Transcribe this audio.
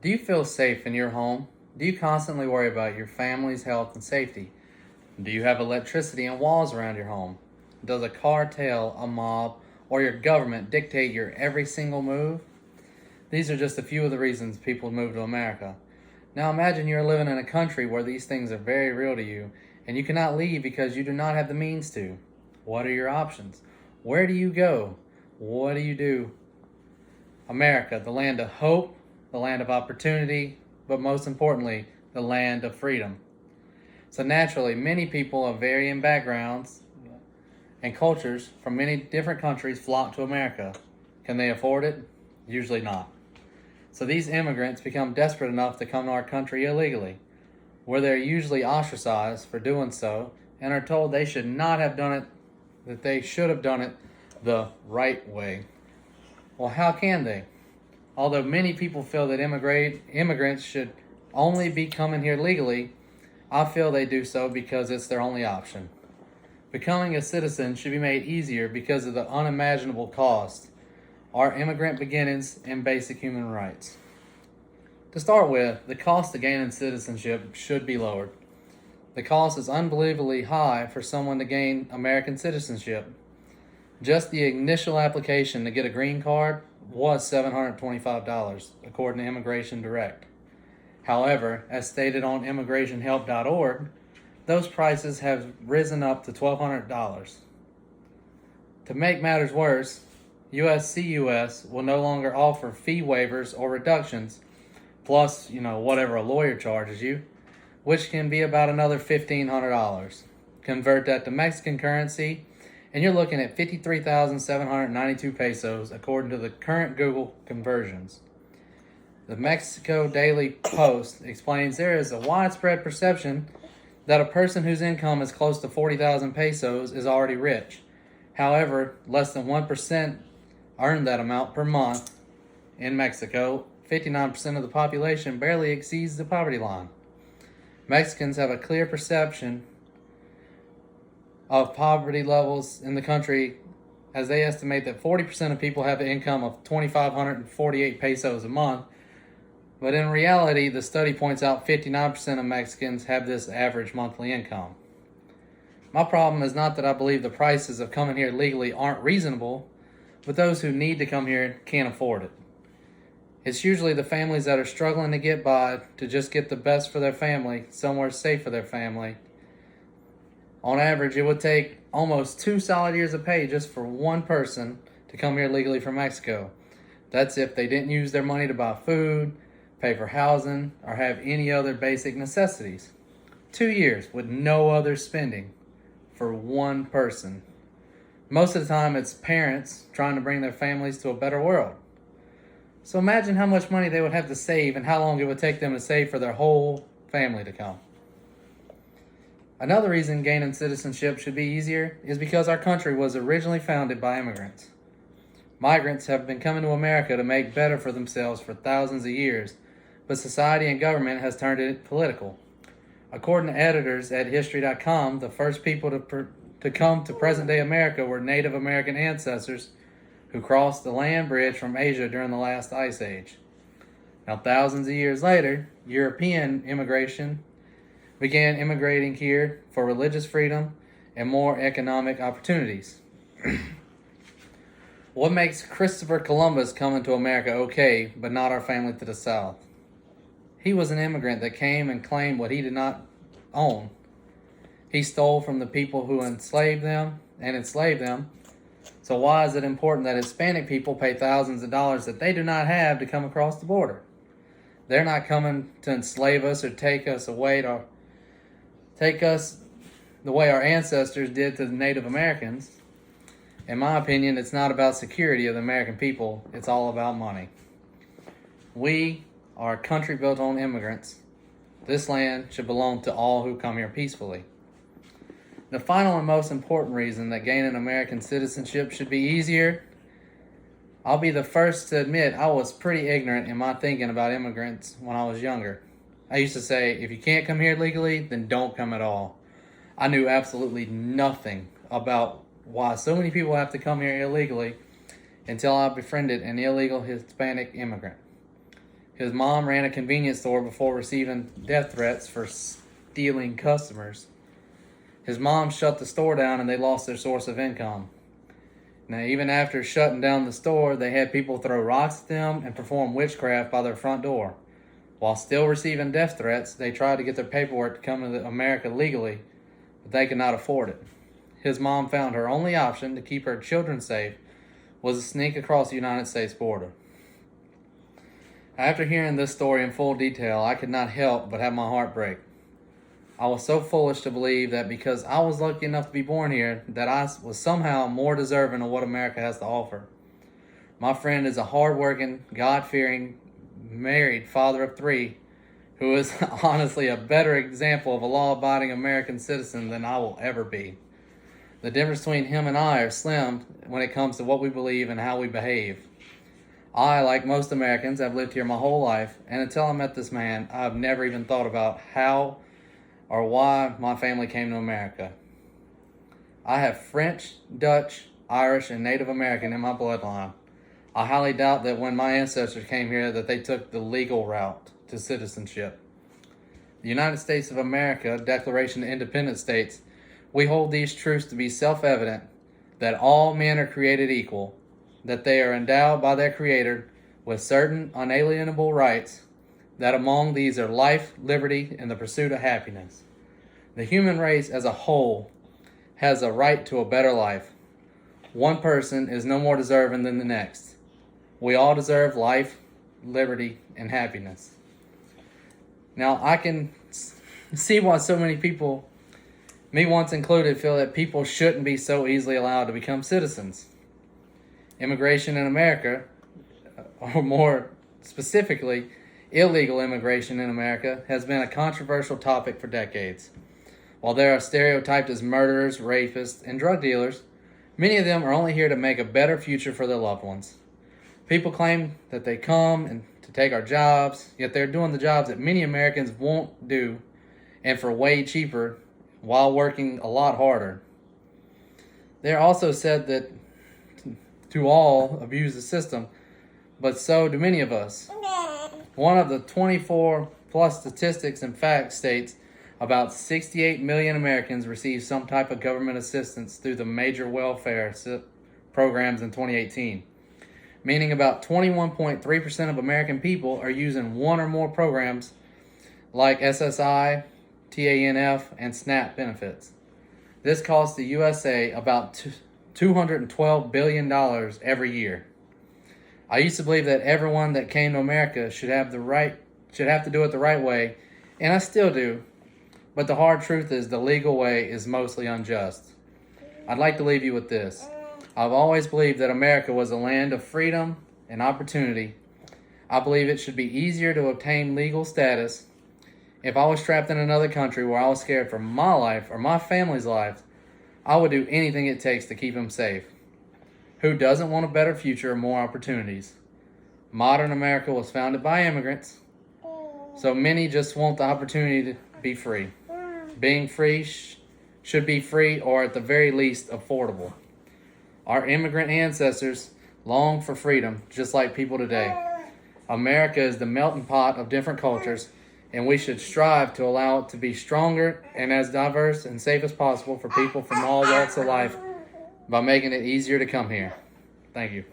Do you feel safe in your home? Do you constantly worry about your family's health and safety? Do you have electricity and walls around your home? Does a cartel, a mob, or your government dictate your every single move? These are just a few of the reasons people move to America. Now imagine you're living in a country where these things are very real to you, and you cannot leave because you do not have the means to. What are your options? Where do you go? What do you do? America, the land of hope, the land of opportunity, but most importantly, the land of freedom. So naturally, many people of varying backgrounds and cultures from many different countries flock to America. Can they afford it? Usually not. So these immigrants become desperate enough to come to our country illegally, where they're usually ostracized for doing so and are told they should not have done it, that they should have done it the right way. Well, how can they? Although many people feel that immigrants should only be coming here legally, I feel they do so because it's their only option. Becoming a citizen should be made easier because of the unimaginable cost, our immigrant beginnings, and basic human rights. To start with, the cost of gaining citizenship should be lowered. The cost is unbelievably high for someone to gain American citizenship. Just the initial application to get a green card was $725, according to Immigration Direct. However, as stated on immigrationhelp.org, those prices have risen up to $1,200. To make matters worse, USCUS will no longer offer fee waivers or reductions, plus, whatever a lawyer charges you, which can be about another $1,500. Convert that to Mexican currency, and you're looking at 53,792 pesos according to the current Google conversions. The Mexico Daily Post explains there is a widespread perception that a person whose income is close to 40,000 pesos is already rich. However, less than 1% earn that amount per month. In Mexico, 59% of the population barely exceeds the poverty line. Mexicans have a clear perception of poverty levels in the country, as they estimate that 40% of people have an income of 2,548 pesos a month. But in reality, the study points out 59% of Mexicans have this average monthly income. My problem is not that I believe the prices of coming here legally aren't reasonable, but those who need to come here can't afford it. It's usually the families that are struggling to get by to just get the best for their family, somewhere safe for their family. On average, it would take almost 2 solid years of pay just for one person to come here legally from Mexico. That's if they didn't use their money to buy food, pay for housing, or have any other basic necessities. 2 years with no other spending for one person. Most of the time, it's parents trying to bring their families to a better world. So imagine how much money they would have to save and how long it would take them to save for their whole family to come. Another reason gaining citizenship should be easier is because our country was originally founded by immigrants. Migrants have been coming to America to make better for themselves for thousands of years, but society and government has turned it political. According to editors at History.com, the first people to come to present-day America were Native American ancestors who crossed the land bridge from Asia during the last ice age. Now, thousands of years later, European immigration began immigrating here for religious freedom and more economic opportunities. What makes Christopher Columbus coming to America okay, but not our family to the south? He was an immigrant that came and claimed what he did not own. He stole from the people who enslaved them. So why is it important that Hispanic people pay thousands of dollars that they do not have to come across the border? They're not coming to enslave us or take us the way our ancestors did to the Native Americans. In my opinion, it's not about security of the American people. It's all about money. We are a country built on immigrants. This land should belong to all who come here peacefully. The final and most important reason that gaining American citizenship should be easier, I'll be the first to admit I was pretty ignorant in my thinking about immigrants when I was younger. I used to say, if you can't come here legally, then don't come at all. I knew absolutely nothing about why so many people have to come here illegally until I befriended an illegal Hispanic immigrant. His mom ran a convenience store before receiving death threats for stealing customers. His mom shut the store down and they lost their source of income. Now, even after shutting down the store, they had people throw rocks at them and perform witchcraft by their front door. While still receiving death threats, they tried to get their paperwork to come to America legally, but they could not afford it. His mom found her only option to keep her children safe was to sneak across the United States border. After hearing this story in full detail, I could not help but have my heart break. I was so foolish to believe that because I was lucky enough to be born here, that I was somehow more deserving of what America has to offer. My friend is a hard-working, God-fearing, married father of 3 who is honestly a better example of a law-abiding American citizen than I will ever be. The difference between him and I are slim when it comes to what we believe and how we behave. I, like most Americans, have lived here my whole life, and until I met this man, I've never even thought about how or why my family came to America. I have French, Dutch, Irish, and Native American in my bloodline. I highly doubt that when my ancestors came here that they took the legal route to citizenship. The United States of America Declaration of Independence states, "We hold these truths to be self-evident, that all men are created equal, that they are endowed by their Creator with certain unalienable rights, that among these are life, liberty, and the pursuit of happiness. The human race as a whole has a right to a better life. One person is no more deserving than the next. We all deserve life, liberty, and happiness." Now, I can see why so many people, me once included, feel that people shouldn't be so easily allowed to become citizens. Immigration in America, or more specifically, illegal immigration in America, has been a controversial topic for decades. While they are stereotyped as murderers, rapists, and drug dealers, many of them are only here to make a better future for their loved ones. People claim that they come and to take our jobs, yet they're doing the jobs that many Americans won't do, and for way cheaper, while working a lot harder. They're also said that to all abuse the system, but so do many of us. One of the 24 plus statistics and facts states about 68 million Americans receive some type of government assistance through the major welfare programs in 2018, meaning about 21.3% of American people are using one or more programs like SSI, TANF, and SNAP benefits. This costs the USA about $212 billion every year. I used to believe that everyone that came to America should have to do it the right way, and I still do. But the hard truth is the legal way is mostly unjust. I'd like to leave you with this. I've always believed that America was a land of freedom and opportunity. I believe it should be easier to obtain legal status. If I was trapped in another country where I was scared for my life or my family's life, I would do anything it takes to keep them safe. Who doesn't want a better future or more opportunities? Modern America was founded by immigrants, so many just want the opportunity to be free. Being free should be free, or at the very least affordable. Our immigrant ancestors longed for freedom, just like people today. America is the melting pot of different cultures, and we should strive to allow it to be stronger and as diverse and safe as possible for people from all walks of life by making it easier to come here. Thank you.